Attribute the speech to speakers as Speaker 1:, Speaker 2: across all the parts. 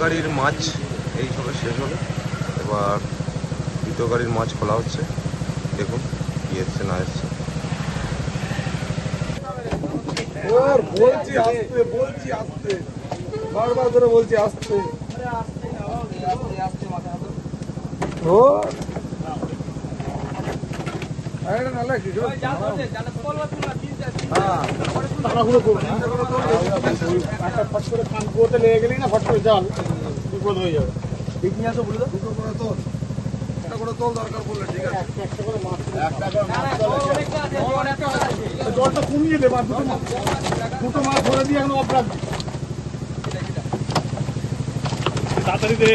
Speaker 1: গাড়ির মাছ এই সবে শেষ হলো, এবার দ্বিতীয় গাড়ির মাছ খোলা হচ্ছে। দেখুন কি এসছে না এসছে।
Speaker 2: বলছি আসতে বারবার করে বলছি আসতে। লেগে গেলি না ফট করে জাল বিপদ হয়ে যাবে। ঠিক নিয়ে আসো বলে দাও, দুটো করে তোল, একটা করে তোল দরকার পড়লে। ঠিক আছে, একটা করে মাছ, জলটা কমিয়ে দেবে। দুটো মাছ ধরে দিয়ে এখন অপরাধ তাড়াতাড়ি দে,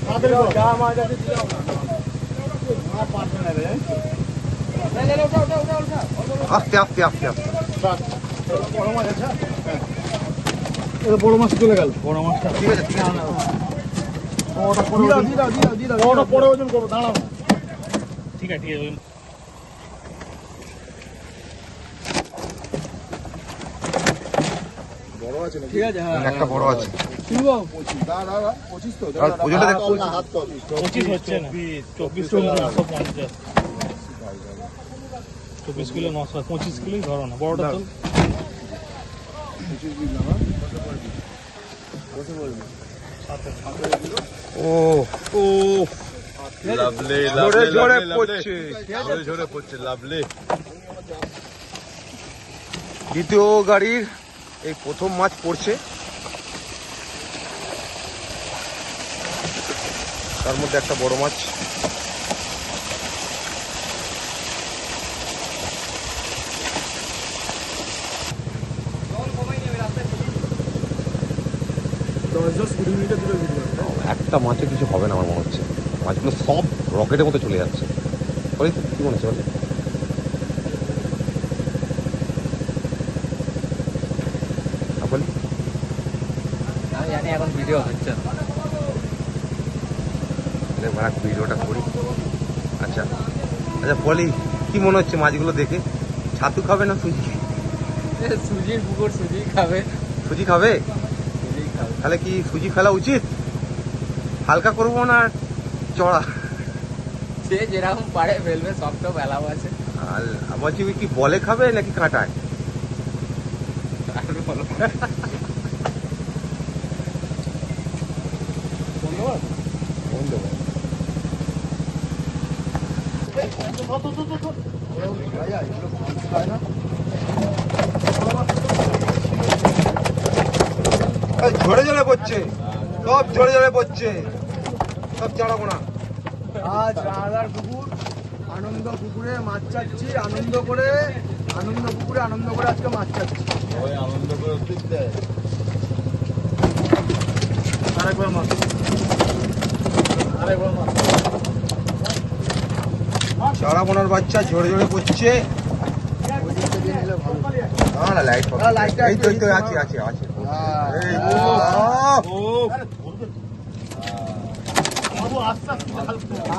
Speaker 2: তাড়াতাড়ি যা মাছ আছে পারবে না রে।
Speaker 1: আস্তে আস্তে আস্তে আস্তে।
Speaker 2: বড় মাছ আছে, বড় মাছ চলে গেল। বড় মাছটা
Speaker 1: ঠিক আছে ঠিক আছে।
Speaker 2: ওটা পরে ওজন করবো, দাঁড়াও। ঠিক আছে ঠিক আছে। বড় আছে না? ঠিক আছে,
Speaker 1: একটা বড় আছে।
Speaker 2: 25 তো
Speaker 1: ওজনটা দেখ।
Speaker 2: 25 হচ্ছে না, 24 কিলো 950, 24 কিলো 900, 25 কিলোই ধরো না। বড়টা তো
Speaker 1: ও ও লাভলি, ঝরে ঝরে পড়ছে, ঝরে ঝরে পড়ছে লাভলি। দ্বিতীয় গাড়ির এই প্রথম মাছ পড়ছে, তার মধ্যে একটা বড় মাছ। একটা মাছে কিছু হবে না আমার মনে হচ্ছে, মাছগুলো সব রকেটের মতো চলে যাচ্ছে। বলি কি মনে হচ্ছে বলে? বলি
Speaker 3: আমি জানি এখন ভিডিও হচ্ছে না,
Speaker 1: ভিডিওটা করি। আচ্ছা আচ্ছা বলি কি মনে হচ্ছে মাছগুলো দেখে? ছাতু খাবে না সুজি?
Speaker 3: সুজির পুকুর, সুজি খাবে।
Speaker 1: সুজি খাবে?
Speaker 3: সুজি খাবে।
Speaker 1: তাহলে কি সুজি ফেলা উচিত? হালকা করবো না চড়া?
Speaker 3: সে যেরকম পারে ফেলবে, সব তো ফেলাও আছে।
Speaker 1: আর বলছি কি বলে খাবে নাকি কাঁটায়? ঝরে ঝরে পড়ছে, সব ঝরে ঝরে পড়ছে, সব চাড়াবো না।
Speaker 2: আজ রাধার পুকুর, আনন্দ পুকুরে মাছ চাচ্ছি। আনন্দ করে পুকুরে আনন্দ করে আজকে মাছ চাচ্ছি।
Speaker 4: আনন্দ করে দেয়।
Speaker 2: আরেকবার মাছ, আরেকবার মাছ।
Speaker 1: চাড়াবোনার বাচ্চা ঝরে ঝরে পড়ছে। না না লাইট এই তো এই তো আছে আছে আছে। এই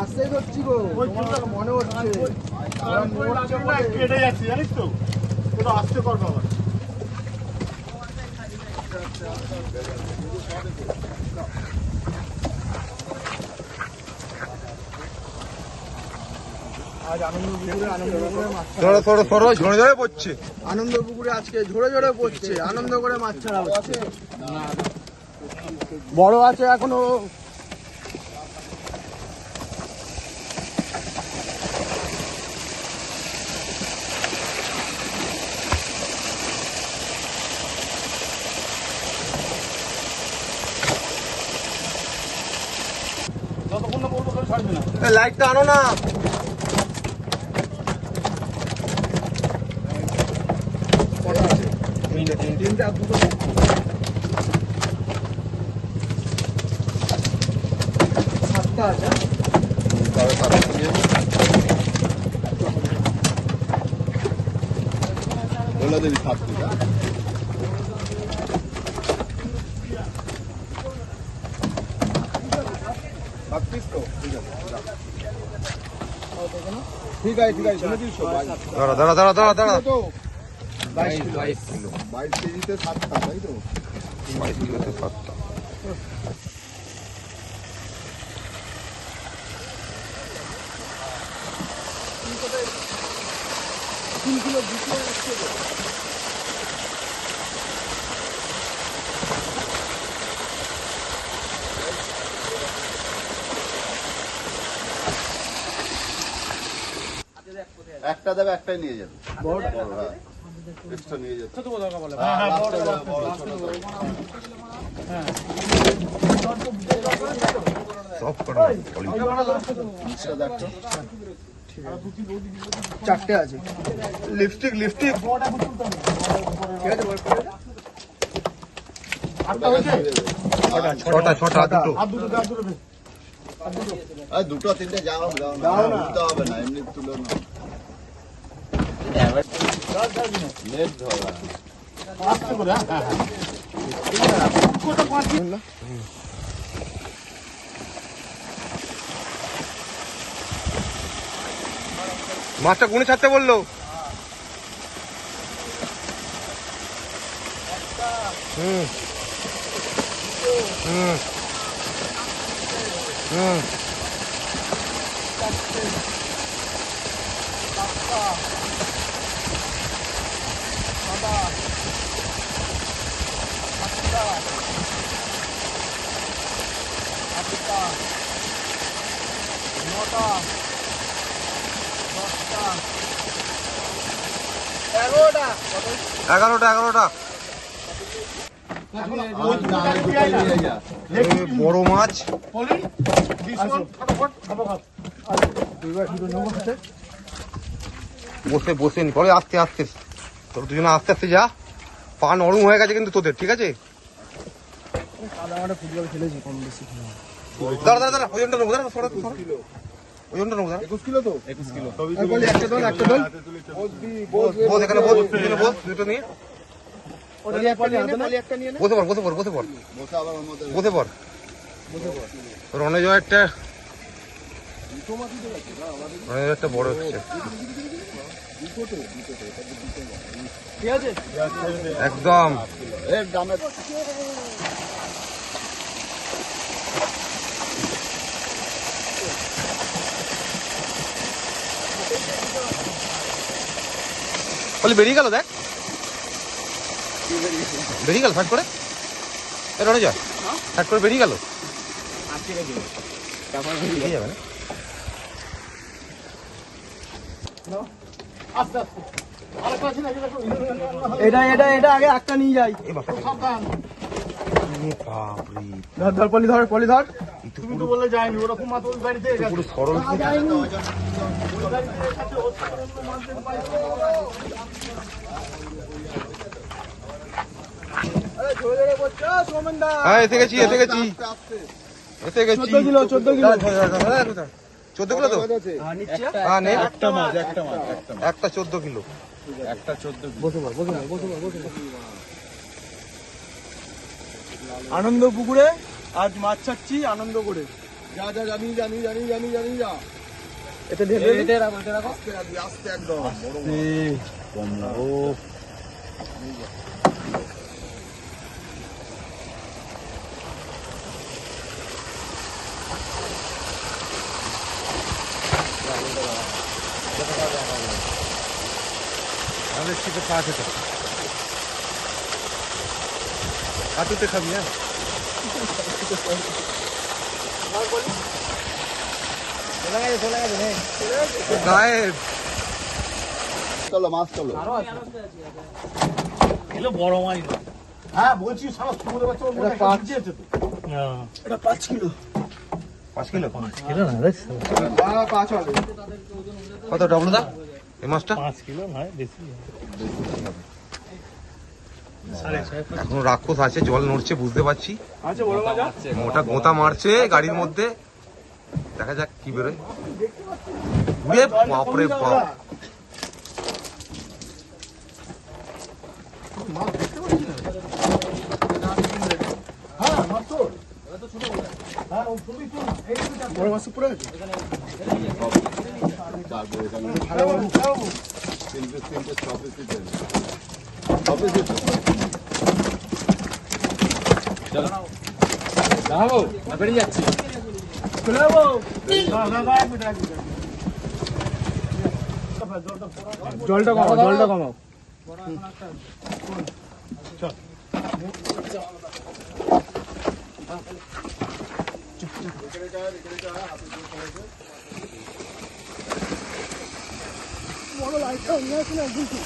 Speaker 2: আসতে ধরছি গো, মনে হচ্ছে কেটে যাচ্ছি, জানিস তো। ওটা আসতে কর বাবা। আজ আনন্দ পুকুরে
Speaker 1: সরো সরো সরো ঝরে ঝরে পড়ছে।
Speaker 2: আনন্দ পুকুরে আজকে ঝরে ঝরে পড়ছে। আনন্দ করে মাছ ছাড়া হচ্ছে। বড় আছে এখনো। যতক্ষণ না বলবো ছাড়বে না।
Speaker 1: লাইটটা আনো না।
Speaker 2: তিনটে আর দুটো সাতটা আছে।
Speaker 4: বলে দেবি সাতটি।
Speaker 2: ঠিক আছে ঠিক আছে, শুনে দিস।
Speaker 1: দাঁড়া দাঁড়া দাঁড়া দাঁড়া দাঁড়া।
Speaker 2: 22 কেজিতে 7টা, তাই তো?
Speaker 1: 5 কিলোতে 7টা।
Speaker 4: একটা দেবে, একটাই নিয়ে যাবে। বড়, হ্যাঁ। এক্সট্রা নিয়ে যাবে। হ্যাঁ, বড়, ছোট দেবে।
Speaker 1: সব কটা
Speaker 4: নিচটা দেখো।
Speaker 2: 4টে আছে। লিপস্টিক লিপস্টিক
Speaker 1: ছটা দুটো।
Speaker 4: আর দুটো তিনটে যাও উঠতে হবে না, এমনি তুলে না। নেট ধরা।
Speaker 1: মাছটা গুনে ছাড়তে বললো। হুম হুম হুম এগারোটা। বড় মাছ। বসে নি পরে আস্তে আস্তে, তোর দুজনে আস্তে আস্তে যা। পা নরম হয়ে গেছে কিন্তু তোদের, ঠিক আছে?
Speaker 2: ফুটবল খেলেছি কম বেশি।
Speaker 1: দাঁড়া ওজনটা নেবো, ওজনটা নেবো।
Speaker 4: 21 কিলো তো? 21 কিলো।
Speaker 2: একটা দল
Speaker 1: বোঝ এখানে, বোঝ দুটো নিয়ে বসে পড়।
Speaker 4: বসে আবার ওর মধ্যে
Speaker 1: বসে পড়। রণজয়েরটা বড় হচ্ছে একদম।
Speaker 4: এর দামে
Speaker 1: বলি বেরিয়ে গেল, দেখ বেরিয়ে গেল ফাট করে। রণজয় ফাট করে বেরিয়ে গেল, বেরিয়ে যাবে না।
Speaker 2: এটা আগে একটা নিয়ে যাই। ধর পলি ধর।
Speaker 4: বলে যায়নি, ওরকম মাছ ওই বাড়িতে
Speaker 1: পুরো সরল এসে গেছি
Speaker 2: 14 কিলো
Speaker 1: 14 কিলো তো। হ্যাঁ নে, একটা 14 কিলো।
Speaker 2: আনন্দ পুকুরে আজ মাছ ছাড়ছি আনন্দ করে।
Speaker 4: যা জানি যা
Speaker 2: এটা
Speaker 4: আস্তে একদম কমলা। ও
Speaker 1: আমাদের শীতে পা খেতে কাটুতে খাবি। হ্যাঁ গায়েব।
Speaker 4: চলো মাছ চলো।
Speaker 2: বড় মাছ।
Speaker 4: হ্যাঁ বলছি সারা সমুদ্র বাচ্চা
Speaker 2: এটা 5 কিলো।
Speaker 1: 5 কিলো
Speaker 2: না রে, 5 হবে।
Speaker 1: কত ডবল দা এই মাছটা?
Speaker 2: 5 কিলো নয়, বেশি
Speaker 1: এখনো রাক্ষস আছে, জল নড়ছে বুঝতে পারছি।
Speaker 2: আচ্ছা বড় মাছ
Speaker 1: মোটা গোতা মারছে গাড়ির মধ্যে, দেখা যাক কি বেরোয়। বাপরে বাপ,
Speaker 2: বড় মাছ পুরো আছে।
Speaker 3: দাঁড়াবো বেরিয়ে যাচ্ছি।
Speaker 2: চলে যাবো। জলটা কমাও, জলটা কমাও। বড় লাইটটা অন্য আছে না দেখি।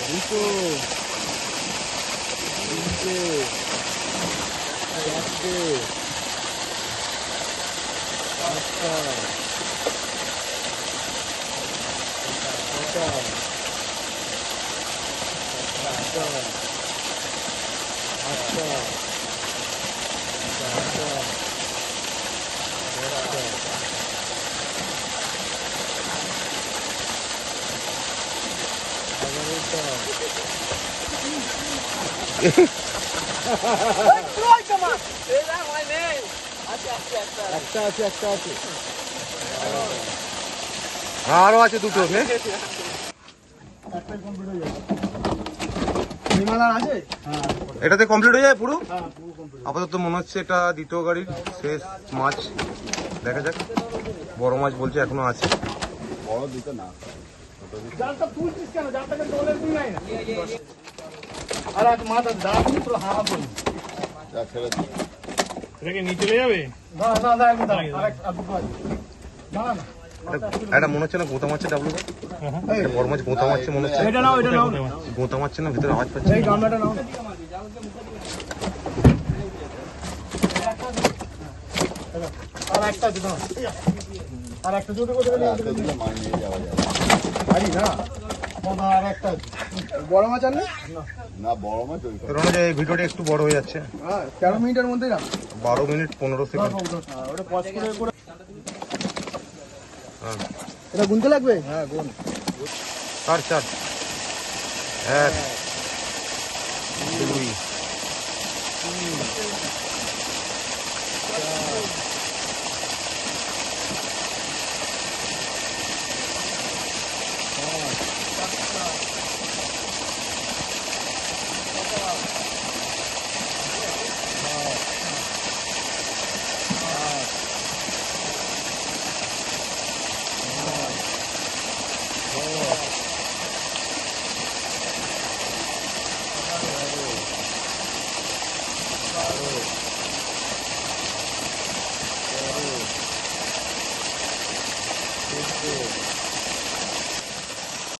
Speaker 2: দুটো তিনটে চারটে পাঁচটা ছটা সাতটা আটটা নয়টা দশটা একটা আছে, একটা আছে।
Speaker 1: আরো আছে দুটো
Speaker 2: হিমালয় আছে?
Speaker 1: এটাতে কমপ্লিট হয়ে যায় পুরো। আপাতত মনে হচ্ছে এটা দ্বিতীয় গাড়ির শেষ মাছ। দেখা যাক, বড় মাছ বলছে এখনো আছে।
Speaker 4: বড় দুটো না,
Speaker 2: জালটা তুলছিস কেন? জালটাকে দোলের দিন নাই না। আর এক মাথা দাঁড়াবি পুরো হাওয়া পড়বে।
Speaker 4: যা ছেড়ে দিই।
Speaker 2: এটাকে নিয়ে চলে যাবে? না না না, একদম দাঁড়া। আরেক দুটো আছে। দাঁড়া না।
Speaker 1: এটা মনে হচ্ছে না গোতা মাছের ডাবলু। বড় মাছ গোতা মাছ মনে হচ্ছে।
Speaker 2: এটা নাও, এটা নাও।
Speaker 1: গোতা মাছ না, ভিতরে আওয়াজ পাচ্ছে।
Speaker 2: এই গামলাটা নাও না। আর একটা দিন। আর একটা জুতো করে নিয়ে
Speaker 4: একটা দিলে মাছ নিয়ে যাওয়া যাবে।
Speaker 2: পারি না। আর একটা বড় মাছ আর না?
Speaker 4: না, বড় মাছ ওই
Speaker 1: কারণ যে এই ভিডিওটা একটু বড় হয়ে যাচ্ছে।
Speaker 2: হ্যাঁ, 13 মিনিটের মধ্যেই না।
Speaker 1: 12 মিনিট 15 সেকেন্ড।
Speaker 2: ওটা পজ করে
Speaker 1: হ্যাঁ,
Speaker 2: এটা গুনতে লাগবে? হ্যাঁ, গুন।
Speaker 1: 4 4 1 2
Speaker 2: 12